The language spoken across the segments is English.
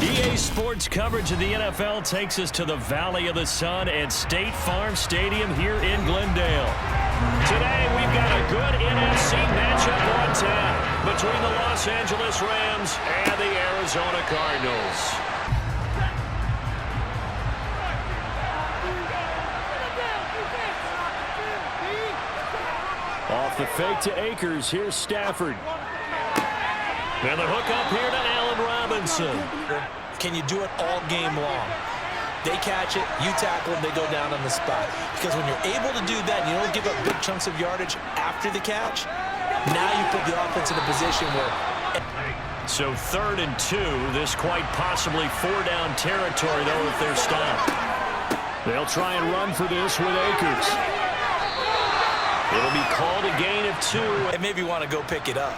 EA Sports coverage of the NFL takes us to the Valley of the Sun at State Farm Stadium here in Glendale. Today, we've got a good NFC matchup on tap between the Los Angeles Rams and the Arizona Cardinals. Off the fake to Akers, here's Stafford. And the hook up here to Allen Robinson. Can you do it all game long? They catch it, you tackle them, they go down on the spot. Because when you're able to do that, you don't give up big chunks of yardage after the catch, now you put the offense in a position where... So 3rd and 2, this quite possibly 4-down territory, though, if they're stopped. They'll try and run for this with Akers. It'll be called a gain of 2. And maybe want to go pick it up.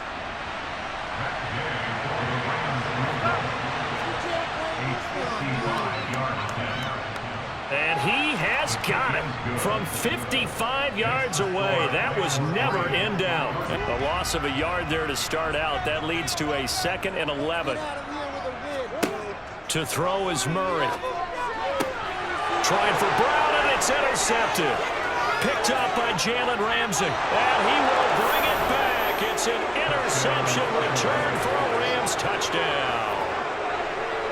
And he has got it from 55 yards away. That was never in doubt. A loss of a yard there to start out. That leads to a 2nd and 11. To throw is Murray. Trying for Brown, and it's intercepted. Picked up by Jalen Ramsey. And he will bring it back. It's an interception return for a Rams touchdown.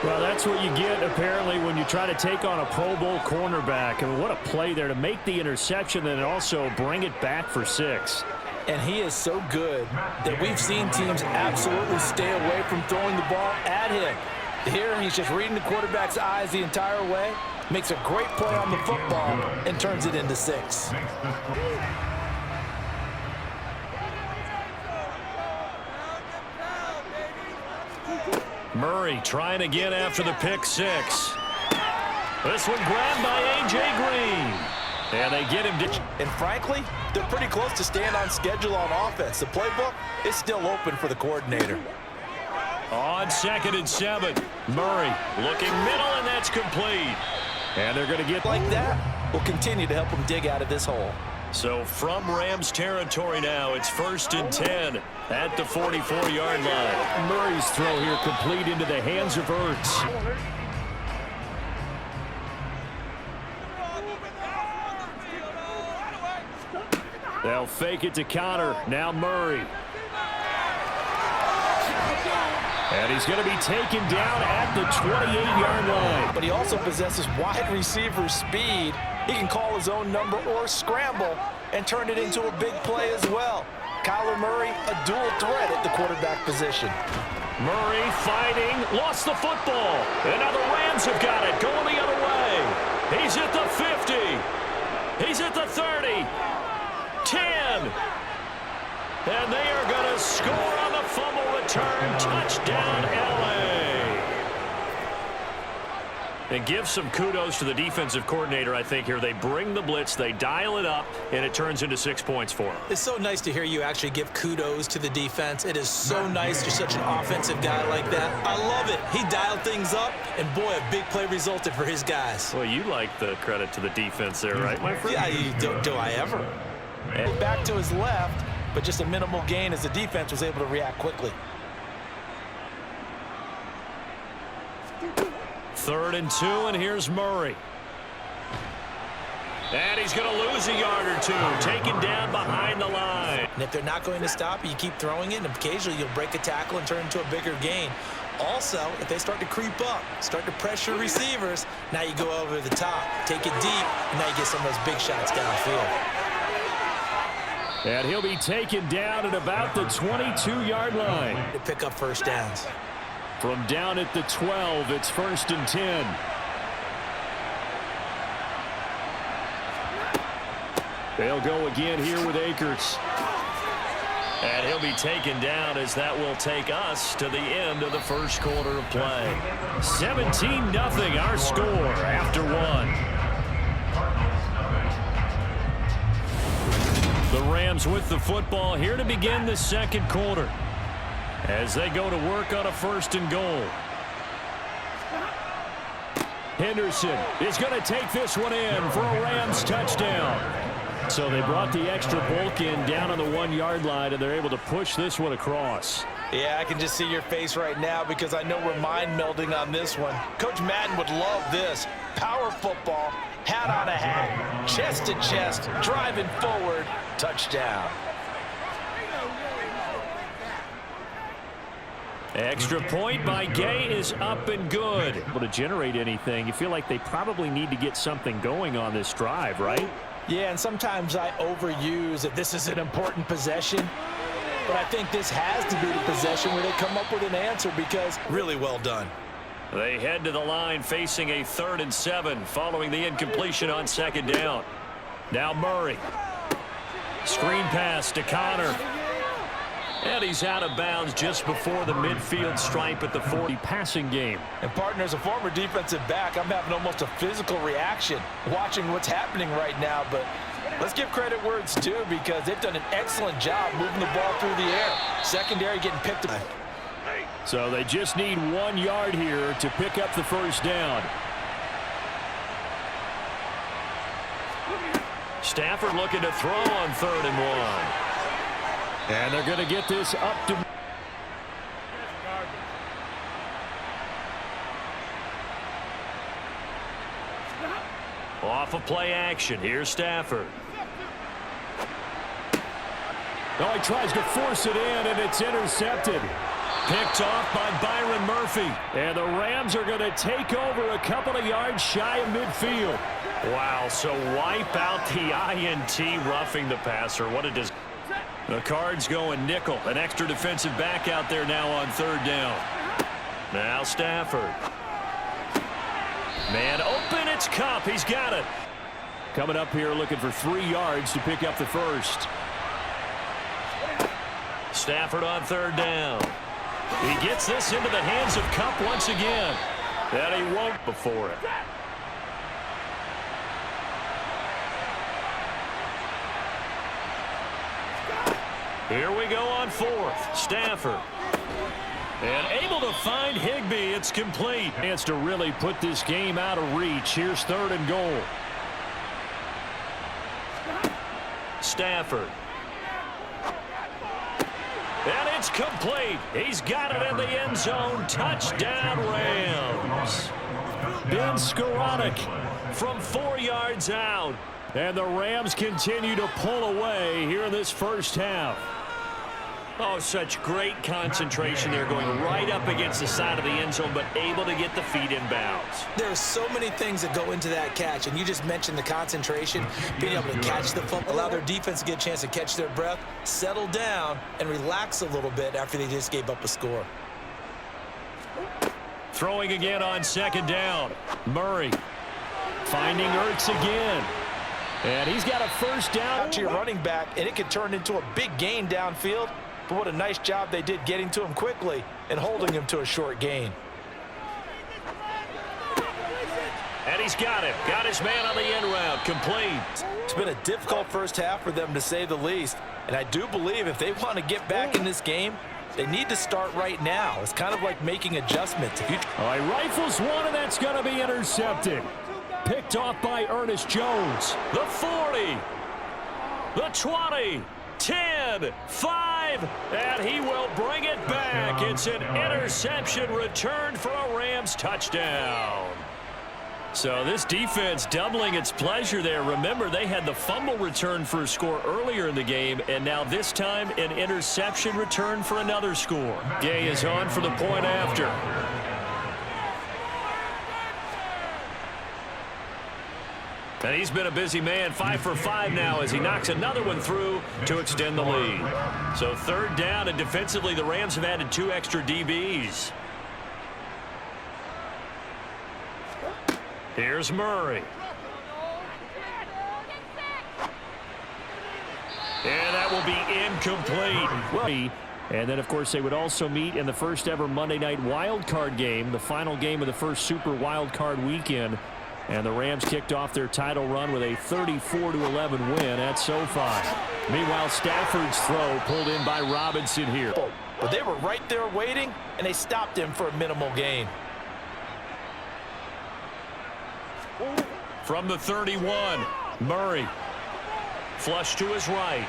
Well, that's what you get, apparently, when you try to take on a Pro Bowl cornerback. I mean, what a play there to make the interception and also bring it back for 6. And he is so good that we've seen teams absolutely stay away from throwing the ball at him. Here, he's just reading the quarterback's eyes the entire way, makes a great play on the football, and turns it into 6. Murray trying again after the pick 6. This one grabbed by A.J. Green. And they get him to... And frankly, they're pretty close to staying on schedule on offense. The playbook is still open for the coordinator. On 2nd and 7. Murray looking middle, and that's complete. And they're going to get... Like that will continue to help them dig out of this hole. So from Rams territory now, it's 1st and 10 at the 44-yard line. Murray's throw here complete into the hands of Ertz. They'll fake it to Connor. Now Murray. And he's going to be taken down at the 28-yard line. But he also possesses wide receiver speed. He can call his own number or scramble and turn it into a big play as well. Kyler Murray, a dual threat at the quarterback position. Murray fighting, lost the football. And now the Rams have got it, going the other way. He's at the 50. He's at the 30. 10. And they are going to score on the fumble return. Touchdown, L.A. And give some kudos to the defensive coordinator, I think, here. They bring the blitz, they dial it up, and it turns into 6 points for them. It's so nice to hear you actually give kudos to the defense. It is so nice you're such an offensive guy like that. I love it. He dialed things up, and boy, a big play resulted for his guys. Well, you like the credit to the defense there, right, my friend? Yeah, do I ever? And back to his left, but just a minimal gain as the defense was able to react quickly. 3rd and 2, and here's Murray. And he's going to lose a yard or two, taken down behind the line. And if they're not going to stop, you keep throwing it, and occasionally you'll break a tackle and turn into a bigger gain. Also, if they start to creep up, start to pressure receivers, now you go over the top, take it deep, and now you get some of those big shots downfield. And he'll be taken down at about the 22-yard line. To pick up first downs. From down at the 12, it's 1st and 10. They'll go again here with Akers. And he'll be taken down as that will take us to the end of the first quarter of play. 17-0 our score after 1. The Rams with the football here to begin the second quarter, as they go to work on a 1st and goal. Henderson is going to take this one in for a Rams touchdown. So they brought the extra bulk in down on the 1-yard line, and they're able to push this one across. Yeah, I can just see your face right now because I know we're mind melding on this one. Coach Madden would love this. Power football, hat on a hat, chest to chest, driving forward, touchdown. Extra point by Gay is up and good. Able to generate anything. You feel like they probably need to get something going on this drive, right? Yeah, and sometimes I overuse that this is an important possession. But I think this has to be the possession where they come up with an answer because really well done. They head to the line facing a 3rd and 7 following the incompletion on 2nd down. Now Murray. Screen pass to Connor. And he's out of bounds just before the midfield stripe at the 40 passing game. And partner, as a former defensive back, I'm having almost a physical reaction watching what's happening right now. But let's give credit where it's due because they've done an excellent job moving the ball through the air. Secondary getting picked up. So they just need 1 yard here to pick up the 1st down. Stafford looking to throw on 3rd and 1. And they're going to get this up to... Off of play action. Here's Stafford. Oh, he tries to force it in, and it's intercepted. Picked off by Byron Murphy. And the Rams are going to take over a couple of yards shy of midfield. Wow, so wipe out the INT roughing the passer. What a dis... The Cards going nickel. An extra defensive back out there now on 3rd down. Now Stafford. Man open, it's Cup. He's got it. Coming up here looking for 3 yards to pick up the 1st. Stafford on 3rd down. He gets this into the hands of Cup once again. That he won't before it. Here we go on 4th. Stafford. And able to find Higbee. It's complete. Chance to really put this game out of reach. Here's 3rd and goal. Stafford. And it's complete. He's got it in the end zone. Touchdown, Rams. Ben Skoranek from 4 yards out. And the Rams continue to pull away here in this 1st half. Oh, such great concentration there, going right up against the side of the end zone, but able to get the feet in bounds. There's so many things that go into that catch, and you just mentioned the concentration, being able to catch the football, allow their defense to get a chance to catch their breath, settle down, and relax a little bit after they just gave up a score. Throwing again on 2nd down. Murray finding Ertz again. And he's got a 1st down. To your running back, and it could turn into a big gain downfield. But what a nice job they did getting to him quickly and holding him to a short gain. And he's got him. Got his man on the end route. Complete. It's been a difficult 1st half for them, to say the least. And I do believe if they want to get back in this game, they need to start right now. It's kind of like making adjustments. All right, rifles one, and that's going to be intercepted. Picked off by Ernest Jones. The 40. The 20. 10, 5, and he will bring it back. It's an interception return for a Rams touchdown. So this defense doubling its pleasure there. Remember, they had the fumble return for a score earlier in the game, and now this time an interception return for another score. Gay is on for the point after. And he's been a busy man, 5 for 5 now as he knocks another one through to extend the lead. So 3rd down, and defensively the Rams have added 2 extra DBs. Here's Murray. And that will be incomplete. And then, of course, they would also meet in the first ever Monday Night Wild Card game, the final game of the first Super Wild Card weekend. And the Rams kicked off their title run with a 34-11 win at SoFi. Meanwhile, Stafford's throw pulled in by Robinson here. But they were right there waiting, and they stopped him for a minimal gain. From the 31, Murray. Flush to his right.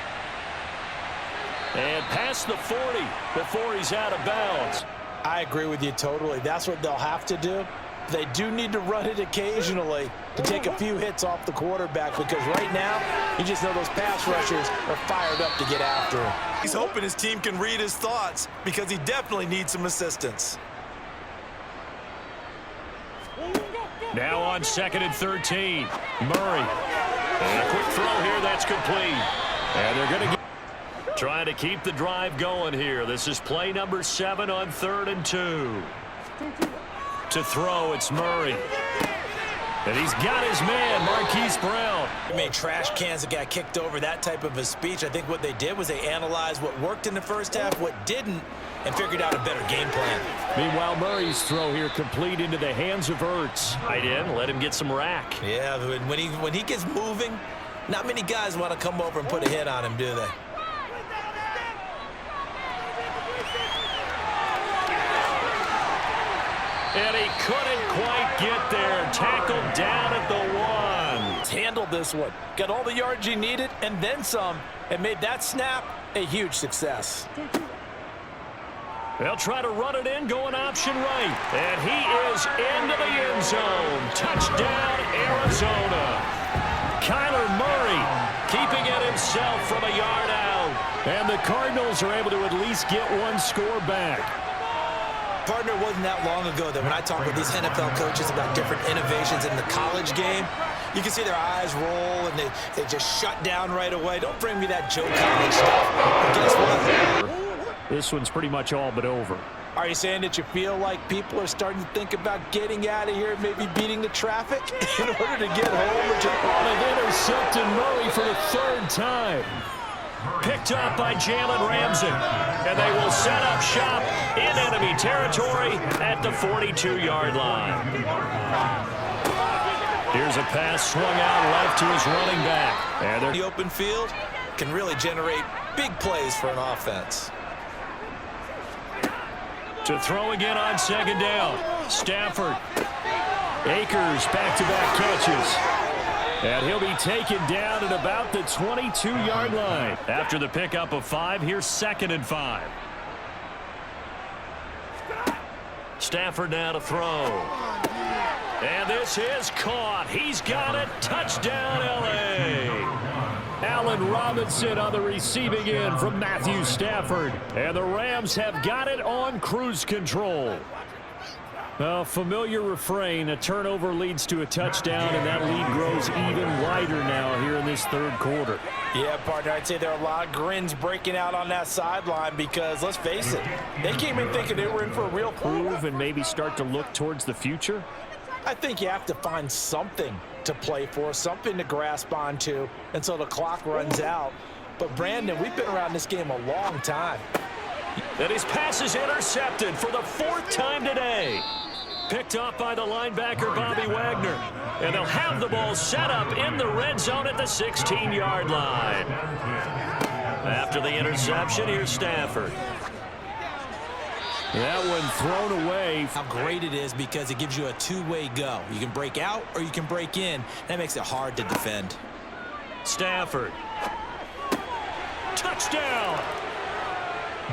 And past the 40 before he's out of bounds. I agree with you totally. That's what they'll have to do. They do need to run it occasionally to take a few hits off the quarterback, because right now, you just know those pass rushers are fired up to get after him. He's hoping his team can read his thoughts, because he definitely needs some assistance. Now on 2nd and 13. Murray. And a quick throw here, that's complete. And they're going to trying to keep the drive going here. This is play number 7 on 3rd and 2. To throw, it's Murray. And he's got his man, Marquise Brown. I mean, trash cans that got kicked over, that type of a speech. I think what they did was they analyzed what worked in the first half, what didn't, and figured out a better game plan. Meanwhile, Murray's throw here complete into the hands of Ertz. I did. Let him get some rack. Yeah, when he gets moving, not many guys want to come over and put a hit on him, do they? And he couldn't quite get there. Tackled down at the 1. He's handled this one. Got all the yards he needed and then some, and made that snap a huge success. They'll try to run it in, going option right. And he is into the end zone. Touchdown, Arizona. Kyler Murray keeping it himself from a yard out. And the Cardinals are able to at least get one score back. Partner, wasn't that long ago that when I talk with these NFL coaches about different innovations in the college game, you can see their eyes roll and they just shut down right away. Don't bring me that Joe College stuff. But guess what? This one's pretty much all but over. Are you saying that you feel like people are starting to think about getting out of here, maybe beating the traffic in order to get home? They've intercepted Murray for the 3rd time. Picked up by Jalen Ramsey. And they will set up shop in enemy territory at the 42-yard line. Here's a pass swung out left to his running back. And the open field can really generate big plays for an offense. To throw again on 2nd down. Stafford. Akers back-to-back catches. And he'll be taken down at about the 22-yard line. After the pickup of 5, here's 2nd and 5. Stafford now to throw. And this is caught. He's got it. Touchdown, L.A. Allen Robinson on the receiving end from Matthew Stafford. And the Rams have got it on cruise control. A familiar refrain, a turnover leads to a touchdown, and that lead grows even wider now here in this 3rd quarter. Yeah, partner, I'd say there are a lot of grins breaking out on that sideline because, let's face it, they came in thinking they were in for a real prove and maybe start to look towards the future. I think you have to find something to play for, something to grasp onto until the clock runs out. But, Brandon, we've been around this game a long time. And his pass is intercepted for the 4th time today. Picked up by the linebacker, Bobby Wagner. And they'll have the ball set up in the red zone at the 16-yard line. After the interception, here's Stafford. That one thrown away. How great it is because it gives you a two-way go. You can break out or you can break in. That makes it hard to defend. Stafford. Touchdown!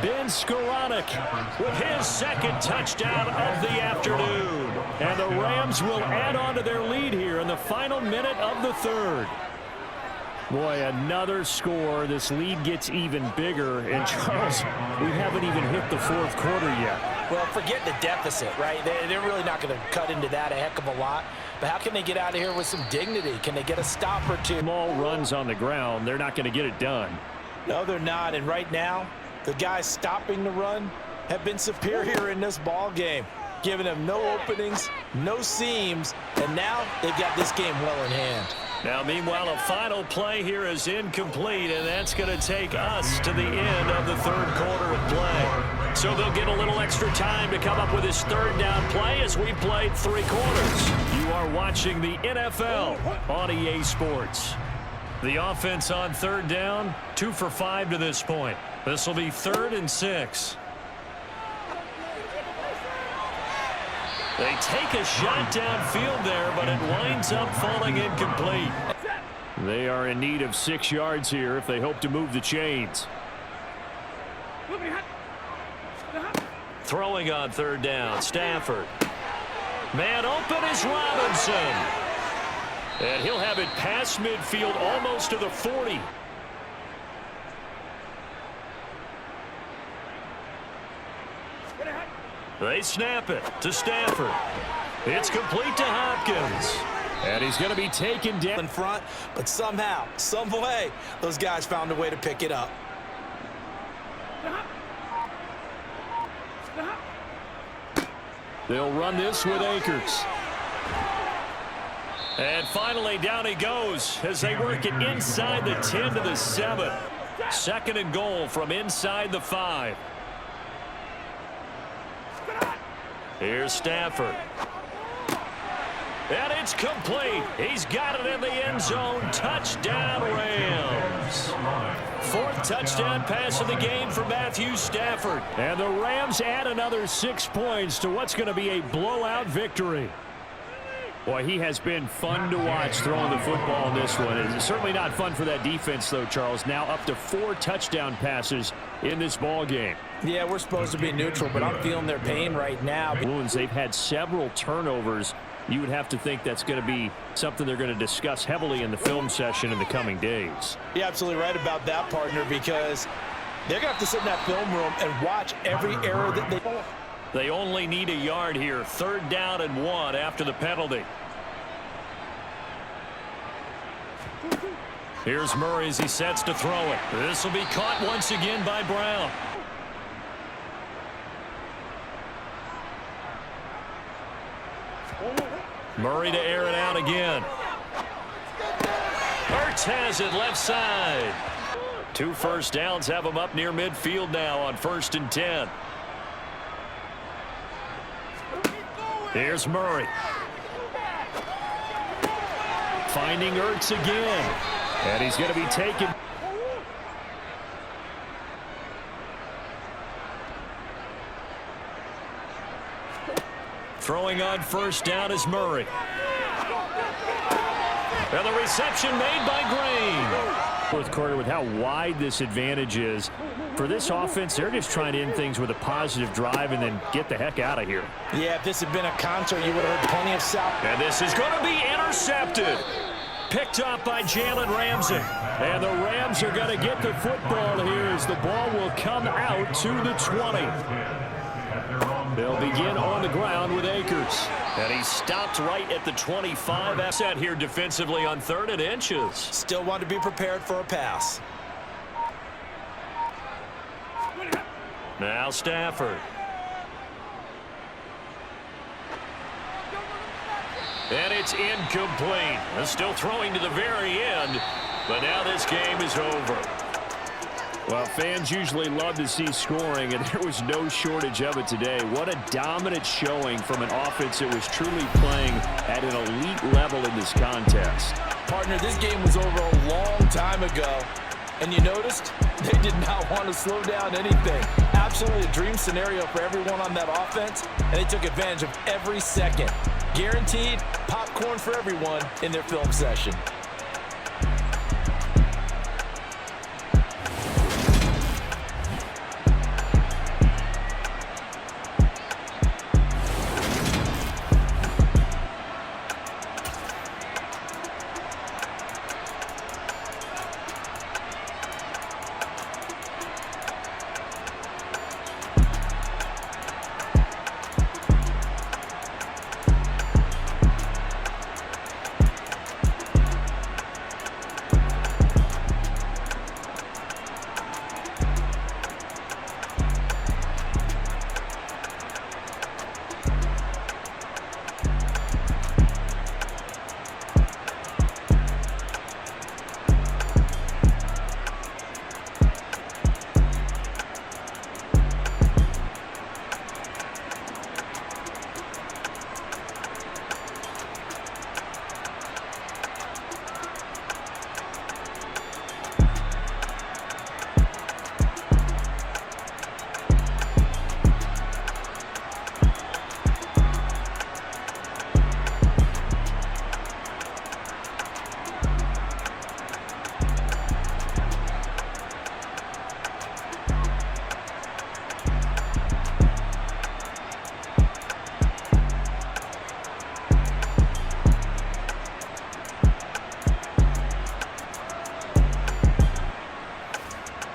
Ben Skoranek with his 2nd touchdown of the afternoon. And the Rams will add on to their lead here in the final minute of the 3rd. Boy, another score. This lead gets even bigger. And, Charles, we haven't even hit the 4th quarter yet. Well, forget the deficit, right? They're really not going to cut into that a heck of a lot. But how can they get out of here with some dignity? Can they get a stop or two? Small runs on the ground. They're not going to get it done. No, they're not. And right now, the guys stopping the run have been superior in this ball game, giving them no openings, no seams, and now they've got this game well in hand. Now, meanwhile, a final play here is incomplete, and that's going to take us to the end of the 3rd quarter of play. So they'll get a little extra time to come up with his 3rd down play as we played 3 quarters. You are watching the NFL on EA Sports. The offense on 3rd down, 2 for 5 to this point. This will be 3rd and 6. They take a shot downfield there, but it winds up falling incomplete. They are in need of 6 yards here if they hope to move the chains. Throwing on third down, Stafford. Man open is Robinson. And he'll have it past midfield almost to the 40. They snap it to Stafford. It's complete to Hopkins. And he's going to be taken down in front, but somehow, some way, those guys found a way to pick it up. They'll run this with Akers. And finally, down he goes as they work it inside the 10 to the 7. Second and goal from inside the 5. Here's Stafford. And it's complete. He's got it in the end zone. Touchdown, Rams. Fourth touchdown pass of the game for Matthew Stafford. And the Rams add another 6 points to what's going to be a blowout victory. Boy, he has been fun to watch throwing the football in this one. It's certainly not fun for that defense, though, Charles. Now up to 4 touchdown passes in this ball game. Yeah, we're supposed to be neutral, but I'm feeling their pain right now. They've had several turnovers. You would have to think that's going to be something they're going to discuss heavily in the film session in the coming days. You're absolutely right about that, partner, because they're going to have to sit in that film room and watch every error that they... They only need a yard here. Third down and 1 after the penalty. Here's Murray as he sets to throw it. This will be caught once again by Brown. Murray to air it out again. Ertz has it left side. 2 first downs have him up near midfield now on 1st and 10. Here's Murray. Finding Ertz again. And he's going to be taken. Throwing on first down is Murray. And the reception made by Green. Fourth quarter with how wide this advantage is. For this offense, they're just trying to end things with a positive drive and then get the heck out of here. Yeah, if this had been a concert, you would have heard plenty of sound. And this is going to be intercepted. Picked up by Jalen Ramsey. And the Rams are going to get the football here as the ball will come out to the 20. They'll begin on the ground with Akers. And he stopped right at the 25. Asset here defensively on 3rd and inches. Still want to be prepared for a pass. Now Stafford. And it's incomplete. Still throwing to the very end. But now this game is over. Well, fans usually love to see scoring, and there was no shortage of it today. What a dominant showing from an offense that was truly playing at an elite level in this contest. Partner, this game was over a long time ago. And you noticed they did not want to slow down anything. Absolutely a dream scenario for everyone on that offense, and they took advantage of every second. Guaranteed popcorn for everyone in their film session.